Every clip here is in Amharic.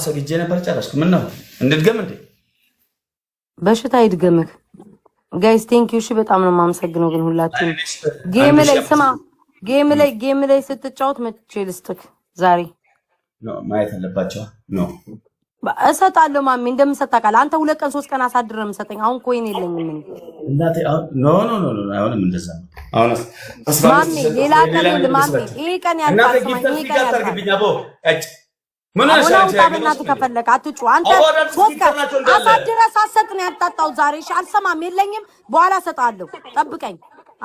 ሰግጄ ነበር ጨረስኩ። ምን ነው እንድትገም እንዴ? በሽታ ይድገምክ። ጋይስ ቴንክ ዩ። እሺ በጣም ነው የማመሰግነው ግን ሁላችሁም ጌም ላይ ስትጫወት መጥቼ ልስጥክ ዛሬ ነው ማየት አለባቸው ነው እሰጣለሁ ማሚ እንደምሰጣቃል አንተ 2 ቀን 3 ቀን አሳድር ነው የምሰጠኝ አሁን ኮይን የለኝም እናቴ ኖ አይሆንም እንደዛ አሁን ማሚ ሌላ ቀን ማሚ ይሄ ቀን ያልፋል ይሄ ቀን ያልፋል ምን አሰራሽ ከፈለክ አትጩ አንተ 3 ቀን አሳድር ሳሰጥ ነው ያጣጣው ዛሬ እሺ አልሰማም የለኝም በኋላ ሰጣለሁ ጠብቀኝ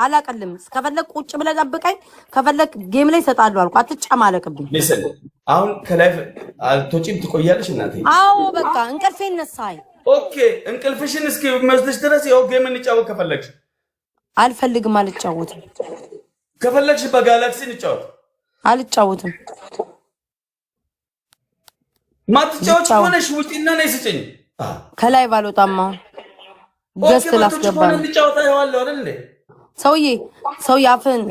አላቀልም ከፈለክ ቁጭ ብለህ ጠብቀኝ ከፈለክ ጌም ላይ ሰጣለሁ አልኩ አትጨማለቅብኝ ሊስን አሁን ከላይ አልቶጪም ትቆያለሽ እናቴ አዎ በቃ እንቅልፌን ነሳይ ኦኬ እንቅልፍሽን እስኪ መስልሽ ድረስ ያው ጌም እንጫወት ከፈለክሽ አልፈልግም አልጫወትም ከፈለክሽ በጋላክሲ እንጫወት አልጫወትም ማትጫወት ሆነሽ ውጪና ነይ ስጭኝ ከላይ ባልወጣማ ገስት ላስገባ ነው እንጫወት አይዋለሁ አይደል እንዴ ሰው ያፈን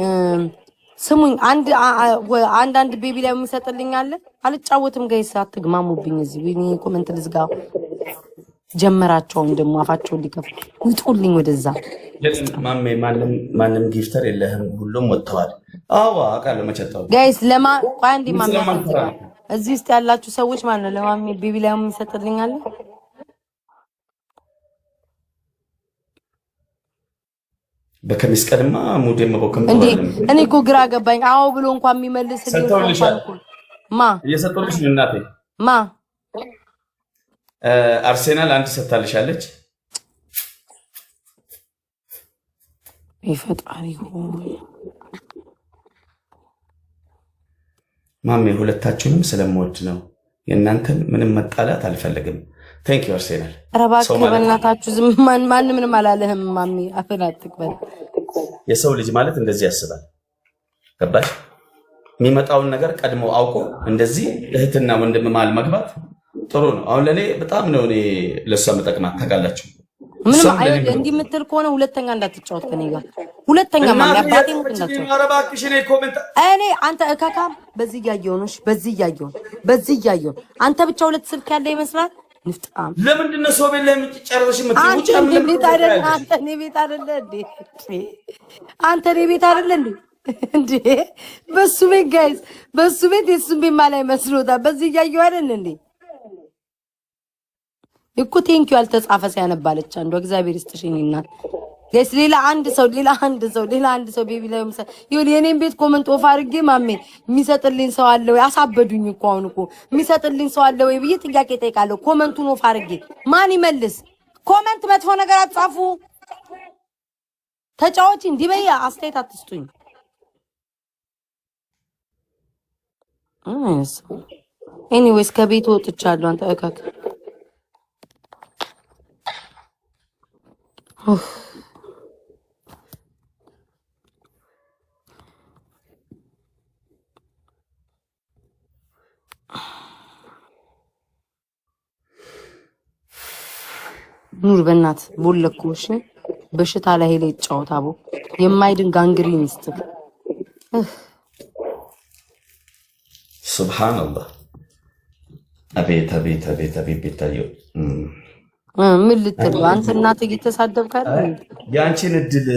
ስሙኝ አንድ ቤቢ ላይ የሚሰጥልኝ አለ አልጫወትም ጋይስ አትግማሙብኝ እዚህ ወይኔ ኮሜንት ልዝጋ ጀመራቸውም ደግሞ አፋቸውን ሊከፍ ውጡልኝ ወደዛ ማሜ ማንም ጊፍተር የለህም ሁሉም ወጥተዋል አዋ አቃለ መቸጣው ጋይስ ቆይ አንዴ ማሜ እዚህ ውስጥ ያላችሁ ሰዎች ማለት ነው ለማሜ ቤቢ ላይ የሚሰጥልኝ አለ በከሚስ ቀድማ ሙዴም መቆከም እኔ እኮ ግራ ገባኝ አዎ ብሎ እንኳን የሚመልስልኝ ማ እየሰጠልሽ እናቴ ማ አርሴናል አንድ ሰጣልሻለች ይፈጣሪ ሆይ ማሜ ሁለታችሁንም ስለምወድ ነው የእናንተን ምንም መጣላት አልፈልግም ቴንክ ዩ አርሴናል ረባክ በእናታችሁ ዝም ማን ምንም አላለህም ማሚ አፈላጥቅበል የሰው ልጅ ማለት እንደዚህ ያስባል ገባሽ የሚመጣውን ነገር ቀድሞ አውቆ እንደዚህ እህትና ወንድም ማል መግባት ጥሩ ነው አሁን ለኔ በጣም ነው እኔ ለሷ መጠቅማት ታውቃላችሁ ምንም አይደል እንዲህ ምትል ከሆነ ሁለተኛ እንዳትጫወት ከኔ ጋር ሁለተኛ ማሚ አባቴ ሞት እንዳትጫወት አረባክሽ እኔ ኮሜንት እኔ አንተ እካካም በዚህ ያየውንሽ በዚህ ያየው አንተ ብቻ ሁለት ስልክ ያለ ይመስላል ንፍጣም ለምንድን ነው ሰው ቤት ላይ የምትጨርሽ አንተ ቤት አይደል አንተ እኔ ቤት አይደል እንዴ በሱ ቤት ጋይስ በሱ ቤት የሱም ቤት ማላይ መስሎታል በዚህ ያየው አይደል እንዴ እኮ ቴንኪው ያልተጻፈ ሲያነባለች አንዱ እግዚአብሔር ይስጥሽኝ እናት ጋይስ ሌላ አንድ ሰው ቤቢ ላይ ይሁን የኔን ቤት ኮሜንት ኦፍ አድርጌ ማሜ የሚሰጥልኝ ሰው አለ ወይ አሳበዱኝ እኮ አሁን እኮ የሚሰጥልኝ ሰው አለ ወይ ብዬ ጥያቄ ጠይቃለሁ ኮሜንቱን ኦፍ አድርጌ ማን ይመልስ ኮሜንት መጥፎ ነገር አትጻፉ ተጫዋች እንዲበይ አስተያየት አትስጡኝ ኤኒዌይስ ከቤት ወጥቻለሁ አንተ እከክ ኑር በእናት ቦለኩሽ በሽታ ላይ ሄለ ይጫወታቡ የማይድን ጋንግሪን ይስጥክ ሱብሃንአላህ አቤት ቤታዮ ምን ልትል አንተ እናት እየተሳደብክ አይደል ያንቺን እድል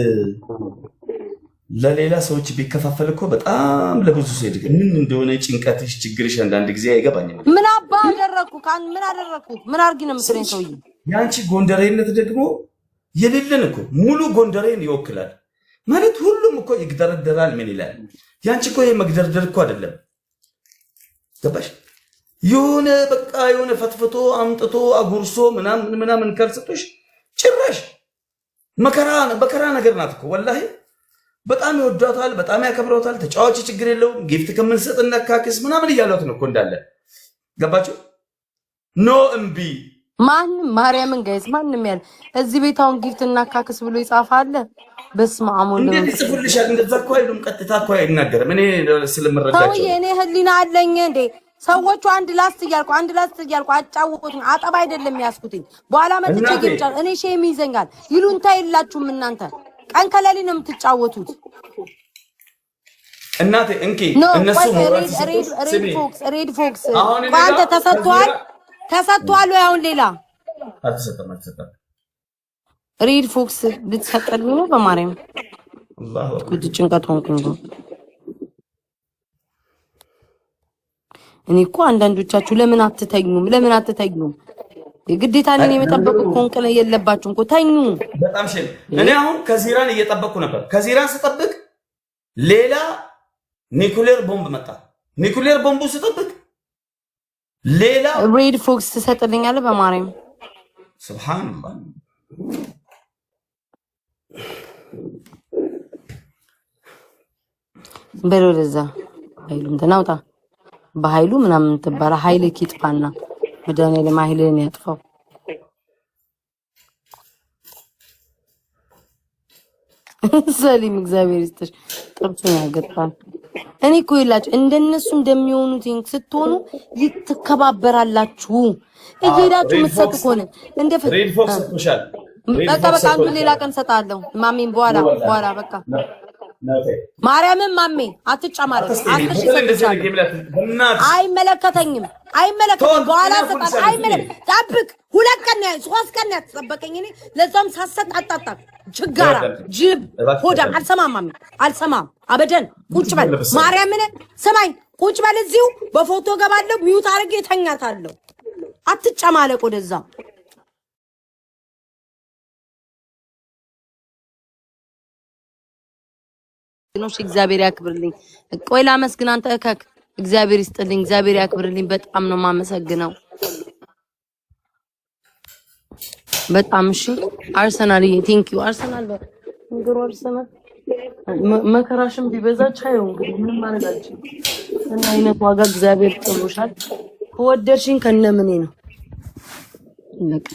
ለሌላ ሰዎች ቢከፋፈል እኮ በጣም ለብዙ ሰው ይድግ ምን እንደሆነ ጭንቀትሽ ችግርሽ አንዳንድ ጊዜ አይገባኝም ምን አባ አደረኩ ካን ምን አደረኩ ምን አርጊ ነው መስለኝ ሰውዬ ያንቺ ጎንደሬነት ደግሞ የሌለን እኮ ሙሉ ጎንደሬን ይወክላል ማለት ሁሉም እኮ ይግደረደራል ምን ይላል ያንቺ እኮ የመግደርደር እኮ አይደለም ገባሽ የሆነ በቃ የሆነ ፈትፈቶ አምጥቶ አጉርሶ ምናምን ካልሰጡሽ ጭራሽ መከራ ነገር ናት እኮ ወላሂ በጣም ይወዳታል በጣም ያከብረውታል ተጫዋች ችግር የለውም ጊፍት ከመንሰጥ እናካክስ ምናምን እያሉት ነው እኮ እንዳለ ገባችሁ ኖ እምቢ ማንም ማርያምን ጋይስ ማንም ያለ እዚህ ቤታውን ጊፍት እናካክስ ብሎ ይጻፋል በስመ አብ ወልድ እንዴት ይጽፉልሻል እንደዛ እኮ አይሉም ቀጥታ እኮ አይናገርም እኔ ስለምረዳቸው ሰው የኔ ህሊና አለኝ እንዴ ሰዎቹ አንድ ላስት እያልኩ አጫውቁት አጠባ አይደለም ያስኩትኝ በኋላ መጥቼ ጌምጫል እኔ ሼም ይዘኛል ይሉንታ የላችሁም እናንተ ቀን ከሌሊ ነው የምትጫወቱት እናቴ እንኪ እነሱ ሬድ ፎክስ አንተ ተሰጥቷል ወይ አሁን ሌላ አልተሰጠም ሪድ ፎክስ ልትሰጠል ነው በማርያም አላህ ወድ ጭንቀት ሆንኩኝ እኔ እኮ አንዳንዶቻችሁ ለምን አትተኙም የግዴታ ነኝ የመጠበቅ ኮንከለ የለባችሁም እኮ ተኙ በጣም ሸል እኔ አሁን ከዚራን እየጠበቅኩ ነበር ከዚራን ስጠብቅ ሌላ ኒኩሌር ቦምብ መጣ ኒኩሌር ቦምቡ ስጠብቅ ሌላ ሬድ ፎክስ ተሰጥልኛለህ በማርያም ሱብሃንአላህ በለዛ ኃይሉም ተናውጣ በኃይሉ ምናምን ተባለ ኃይል ኪጥፋና መዳኔ ለማይልን ያጥፋው ሰሊም እግዚአብሔር ይስጥሽ ጥርቱን ያገጣል እኔ እኮ ይላችሁ እንደነሱ እንደሚሆኑት ስትሆኑ ይተከባበራላችሁ እጄዳችሁ መሰጥ ኮነ እንደ ሬድ ፎክስ ተሻል በቃ አንዱ ሌላ ቀን ሰጣለሁ ማሚን በኋላ በቃ ማርያምን ማሜ አትጫማረ አይመለከተኝም በኋላ ሰጣት ጠብቅ 2 ቀን 3 ቀን ተጠበቀኝ እኔ ለዛም ሳሰጥ አጣጣ ችጋራ ጅብ ሆዳ አልሰማም አበደን ቁጭ በል ማርያምን ሰማኝ ቁጭ በል እዚሁ በፎቶ ገባለሁ ሚውት አርጌ ተኛታለሁ አትጫማለቅ ወደዛ ነው እግዚአብሔር ያክብርልኝ ቆይ ላመስግን አንተ እከክ እግዚአብሔር ይስጥልኝ እግዚአብሔር ያክብርልኝ በጣም ነው ማመሰግነው በጣም እሺ አርሰናል ቴንክ ዩ አርሰናል እንግሮ አርሰናል መከራሽም ቢበዛ ቻየው እንግዲህ ምን ማረጋች እና አይነት ዋጋ እግዚአብሔር ጥሎሻል ከወደድሽኝ ከነምኔ ነው ለቀ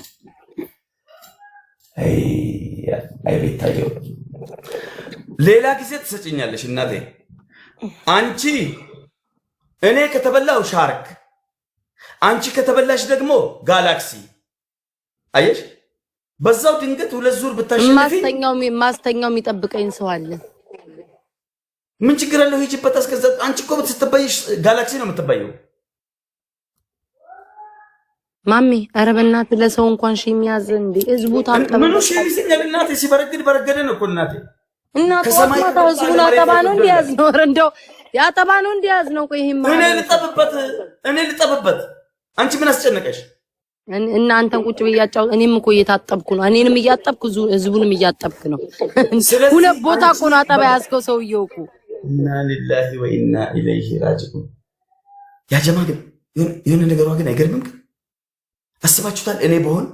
አይ ቤታዮ ሌላ ጊዜ ትሰጭኛለሽ እናቴ አንቺ እኔ ከተበላው ሻርክ አንቺ ከተበላሽ ደግሞ ጋላክሲ አየሽ በዛው ድንገት 2 ዙር ብታሸንፊ ማስተኛው የሚጠብቀኝ ሰው አለ ምን ችግር አለው ሂጂበት አስከዛ አንቺ እኮ ብትተበይሽ ጋላክሲ ነው የምትባየው ማሚ ኧረ በእናትህ ለሰው እንኳን ሺሚያዝ እንዴ ህዝቡ ታጠበ ምን ሺሚያዝ እናቴ ሲበረግድ በረገደ ነው እኮ እናቴ እና ተማታ ህዝቡን አጠባ ነው እንዲያዝ ነው እንደው ያጠባ ነው እንዲያዝ ነው ቆይ ይሄማ እኔ ልጠብበት አንቺ ምን አስጨነቀሽ እናንተን ቁጭ ብያጫው እኔም እኮ እየታጠብኩ ነው እኔንም እያጠብኩ ህዝቡንም እያጠብኩ ነው ሁለት ቦታ እኮ ነው አጠባ ያስከው ሰውየው እኮ ኢና ሊላሂ ወኢና ኢለይሂ ራጂዑን ያ ጀማ ግን የሆነ ነገሯ ግን አይገርምም አስባችሁታል እኔ በሆን